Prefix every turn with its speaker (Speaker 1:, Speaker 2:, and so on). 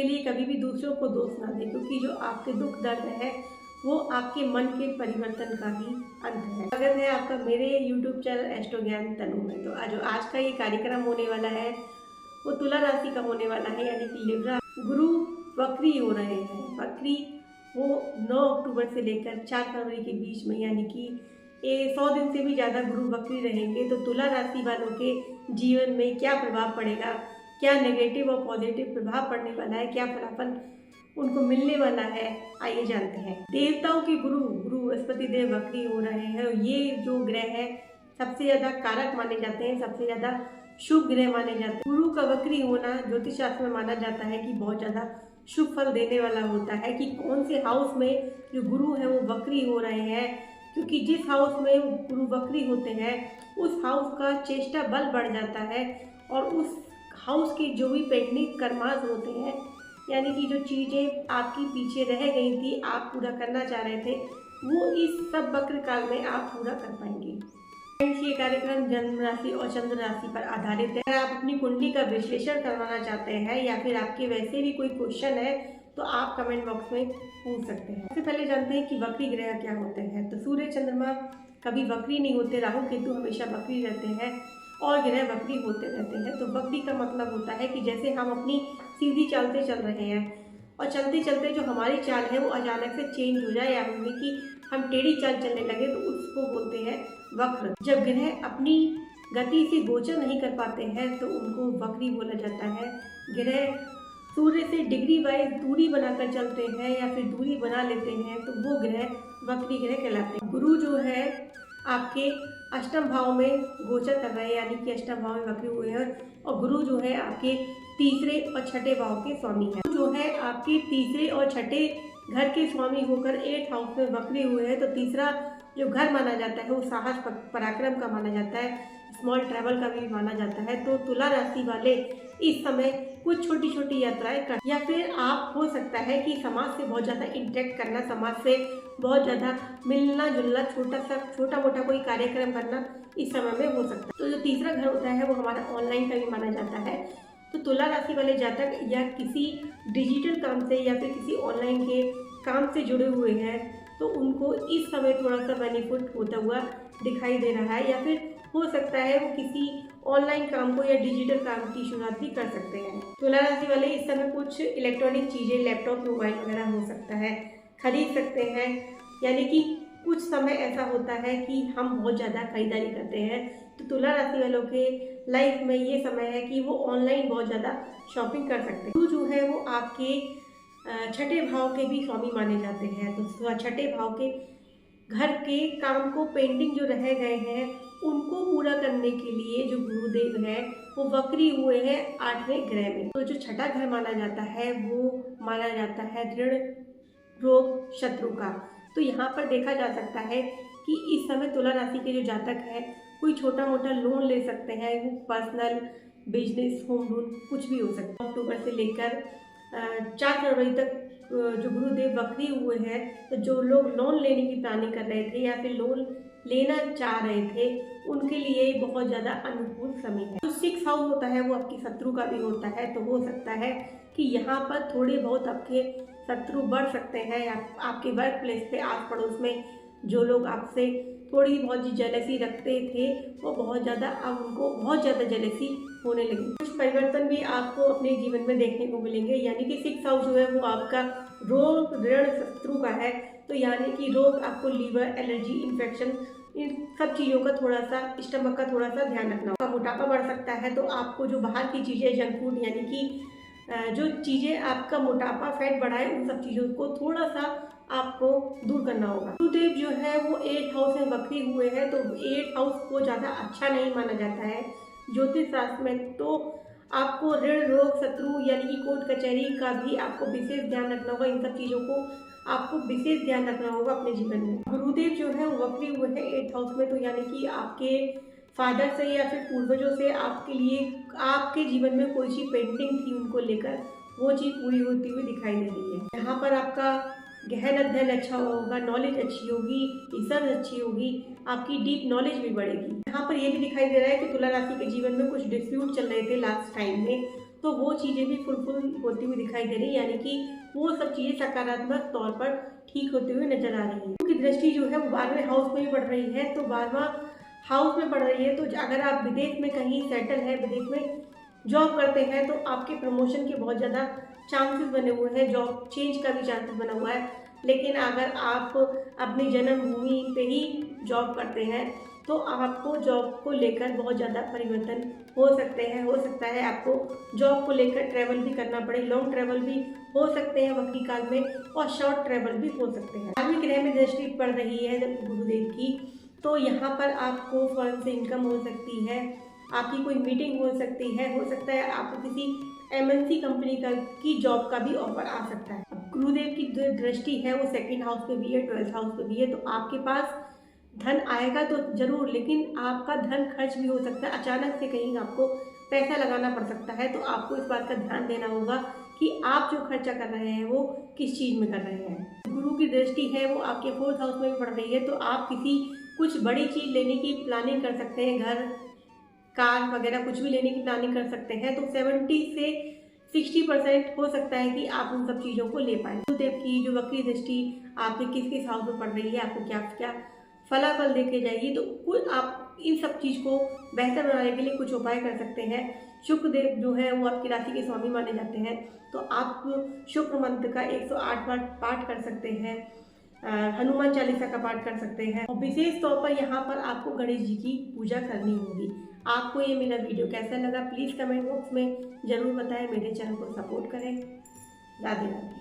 Speaker 1: के लिए कभी भी दूसरों को दोष ना दें, क्योंकि जो आपके दुख दर्द है वो आपके मन के परिवर्तन का ही अंत है। स्वागत है आपका मेरे YouTube चैनल एस्ट्रो ज्ञान तनु में। तो आज का ये कार्यक्रम होने वाला है वो तुला राशि का होने वाला है, यानी कि लिब्रा। गुरु वक्री हो रहे हैं। वक्री वो 9 अक्टूबर से लेकर 4 फरवरी के बीच में, यानी कि 100 दिन से भी ज़्यादा गुरु वक्री रहेंगे। तो तुला राशि वालों के जीवन में क्या प्रभाव पड़ेगा, क्या नेगेटिव और पॉजिटिव प्रभाव पड़ने वाला है, क्या फलाफल उनको मिलने वाला है, आइए जानते हैं। देवताओं के गुरु बृहस्पति देव वक्री हो रहे हैं और ये जो ग्रह है सबसे ज़्यादा कारक माने जाते हैं, सबसे ज़्यादा शुभ ग्रह माने जाते हैं। गुरु का वक्री होना ज्योतिष शास्त्र में माना जाता है कि बहुत ज़्यादा शुभ फल देने वाला होता है। कि कौन से हाउस में जो गुरु है वो वक्री हो रहे हैं, क्योंकि जिस हाउस में गुरु वक्री होते हैं उस हाउस का चेष्टा बल बढ़ जाता है और उस हाउस के जो भी पेंडिंग कर्मास होते हैं, यानी कि जो चीज़ें आपकी पीछे रह गई थी, आप पूरा करना चाह रहे थे, वो इस सब वक्र काल में आप पूरा कर पाएंगे। ये कार्यक्रम जन्म राशि और चंद्र राशि पर आधारित है। अगर आप अपनी कुंडली का विश्लेषण करवाना चाहते हैं या फिर आपके वैसे भी कोई क्वेश्चन है तो आप कमेंट बॉक्स में पूछ सकते हैं। सबसे पहले जानते हैं कि वक्री ग्रह क्या होते हैं। तो सूर्य चंद्रमा कभी वक्री नहीं होते, राहु केतु हमेशा वक्री रहते हैं और ग्रह वक्री होते रहते हैं। तो वक्री का मतलब होता है कि जैसे हम अपनी सीधी चाल से चल रहे हैं और चलते चलते जो हमारी चाल है वो अचानक से चेंज हो जाए, यानी कि हम टेढ़ी चाल चलने लगे, तो उसको बोलते हैं वक्र। जब ग्रह अपनी गति से गोचर नहीं कर पाते हैं तो उनको वक्री बोला जाता है। ग्रह सूर्य से डिग्री वाइज दूरी बनाकर चलते हैं या फिर दूरी बना लेते हैं तो वो ग्रह वक्री ग्रह कहलाते हैं। गुरु जो है आपके अष्टम भाव में गोचर कर रहे हैं, यानी कि अष्टम भाव में वक्री हुए हैं और गुरु जो है आपके तीसरे और छठे भाव के स्वामी हैं। जो है आपके तीसरे और छठे घर के स्वामी होकर 8th हाउस में वक्री हुए हैं। तो तीसरा जो घर माना जाता है वो साहस पराक्रम का माना जाता है, स्मॉल ट्रैवल का भी माना जाता है। तो तुला राशि वाले इस समय कुछ छोटी छोटी यात्राएं कर, या फिर आप हो सकता है कि समाज से बहुत ज़्यादा इंटरेक्ट करना, समाज से बहुत ज़्यादा मिलना जुलना, छोटा मोटा कोई कार्यक्रम करना इस समय में हो सकता है। तो जो तीसरा घर होता है वो हमारा ऑनलाइन का भी माना जाता है। तो तुला राशि वाले जातक या किसी डिजिटल काम से या फिर किसी ऑनलाइन के काम से जुड़े हुए हैं तो उनको इस समय थोड़ा सा बेनिफिट होता हुआ दिखाई दे रहा है, या फिर हो सकता है वो किसी ऑनलाइन काम को या डिजिटल काम की शुरुआत भी कर सकते हैं। तुला राशि वाले इस समय कुछ इलेक्ट्रॉनिक चीज़ें, लैपटॉप, मोबाइल वगैरह हो सकता है, खरीद सकते हैं। यानी कि कुछ समय ऐसा होता है कि हम बहुत ज़्यादा खरीदारी करते हैं। तो तुला राशि वालों के लाइफ में ये समय है कि वो ऑनलाइन बहुत ज़्यादा शॉपिंग कर सकते हैं। गुरु जो है वो आपके छठे भाव के भी स्वामी माने जाते हैं। तो छठे भाव के घर के काम को, पेंडिंग जो रह गए हैं उनको पूरा करने के लिए जो गुरुदेव है वो वक्री हुए हैं 8वें ग्रह में। तो जो छठा घर माना जाता है वो माना जाता है ऋण, रोग, शत्रु का। तो यहाँ पर देखा जा सकता है कि इस समय तुला राशि के जो जातक हैं कोई छोटा मोटा लोन ले सकते हैं, वो पर्सनल, बिजनेस, होम लोन कुछ भी हो सकता है। अक्टूबर से लेकर 4 फरवरी तक जो गुरुदेव वक्री हुए हैं, तो जो लोग लोन लेने की प्लानिंग कर रहे थे या फिर लोन लेना चाह रहे थे उनके लिए बहुत ज़्यादा अनुकूल समय है। जो 6th हाउस होता है वो आपकी शत्रु का भी होता है। तो हो सकता है कि यहाँ पर थोड़े बहुत आपके शत्रु बढ़ सकते हैं, या आपके वर्क प्लेस पे, आस पड़ोस में जो लोग आपसे थोड़ी बहुत जेलसी रखते थे वो बहुत ज़्यादा, अब उनको बहुत ज़्यादा जेलसी होने लगी। कुछ परिवर्तन भी आपको अपने जीवन में देखने को मिलेंगे, यानी कि 6th हाउस जो है वो आपका रोग, ऋण, शत्रु का है। तो यानी कि रोग आपको लीवर, एलर्जी, इन्फेक्शन, इन सब चीज़ों का थोड़ा सा, स्टमक का थोड़ा सा ध्यान रखना होगा। मोटापा बढ़ सकता है तो आपको जो बाहर की चीज़ें, जंक फूड, यानी कि जो चीज़ें आपका मोटापा, फैट बढ़ाए, उन सब चीज़ों को थोड़ा सा आपको दूर करना होगा। गुरुदेव जो है वो 8th हाउस में वक्री हुए हैं। तो 8th हाउस को ज़्यादा अच्छा नहीं माना जाता है ज्योतिष शास्त्र में। तो आपको ऋण, रोग, शत्रु, यानी कि कोर्ट कचहरी का भी आपको विशेष ध्यान रखना होगा। इन सब चीज़ों को आपको विशेष ध्यान रखना होगा अपने जीवन में। गुरुदेव जो है वो वक्री हुए हैं 8th हाउस में। तो यानी कि आपके फादर से या फिर पूर्वजों से आपके लिए, आपके जीवन में कोई चीज़ पेंडिंग थी उनको लेकर, वो चीज़ पूरी होती हुई दिखाई दे रही है। यहाँ पर आपका गहन अध्ययन अच्छा होगा, नॉलेज अच्छी होगी, रिसर्च अच्छी होगी, आपकी डीप नॉलेज भी बढ़ेगी। यहाँ पर ये भी दिखाई दे रहा है कि तुला राशि के जीवन में कुछ डिस्प्यूट चल रहे थे लास्ट टाइम में, तो वो चीज़ें भी फुलफिल होती हुई दिखाई दे रही है, यानी कि वो सब चीज़ें सकारात्मक तौर पर ठीक होते हुए नजर आ रही है। क्योंकि दृष्टि जो है वो 12वें हाउस में ही पड़ रही है, तो 12वां हाउस में पड़ रही है, तो अगर आप विदेश में कहीं सेटल है, विदेश में जॉब करते हैं, तो आपके प्रमोशन के बहुत ज़्यादा चांसेस बने हुए हैं, जॉब चेंज का भी चांसेस बना हुआ है। लेकिन अगर आप अपनी जन्मभूमि पे ही जॉब करते हैं तो आपको जॉब को लेकर बहुत ज़्यादा परिवर्तन हो सकते हैं। हो सकता है आपको जॉब को लेकर ट्रैवल भी करना पड़े, लॉन्ग ट्रैवल भी हो सकते हैं वक्री काल में, और शॉर्ट ट्रैवल भी हो सकते हैं। धार्मिक ग्रह में दृष्टि पड़ रही है गुरुदेव की, तो यहाँ पर आपको फॉरेन से इनकम हो सकती है, आपकी कोई मीटिंग हो सकती है, हो सकता है आपको किसी MNC कंपनी की जॉब का भी ऑफर आ सकता है। अब गुरुदेव की जो दृष्टि है वो 2nd हाउस पे भी है, 12th हाउस पे भी है, तो आपके पास धन आएगा तो जरूर, लेकिन आपका धन खर्च भी हो सकता है। अचानक से कहीं आपको पैसा लगाना पड़ सकता है, तो आपको इस बात का ध्यान देना होगा कि आप जो खर्चा कर रहे हैं वो किस चीज़ में कर रहे हैं। गुरु की दृष्टि है वो आपके 4th हाउस में भी पड़ रही है, तो आप किसी कुछ बड़ी चीज़ लेने की प्लानिंग कर सकते हैं, घर कार वगैरह कुछ भी लेने की प्लानिंग कर सकते हैं। तो 70 से 60% हो सकता है कि आप उन सब चीज़ों को ले पाएं। गुरुदेव की जो वक्री दृष्टि आपके किस किस हाउस में पड़ रही है, आपको क्या क्या फलाफल देके जाएगी, तो कुछ आप इन सब चीज़ को बेहतर बनाने के लिए कुछ उपाय कर सकते हैं। शुक्रदेव जो है वो आपकी राशि के स्वामी माने जाते हैं, तो आप शुक्र मंत्र का 108 बार पाठ कर सकते हैं, हनुमान चालीसा का पाठ कर सकते हैं, और विशेष तौर पर यहाँ पर आपको गणेश जी की पूजा करनी होगी। आपको ये मेरा वीडियो कैसा लगा प्लीज़ कमेंट बॉक्स में ज़रूर बताएं। मेरे चैनल को सपोर्ट करें। राधे राधे।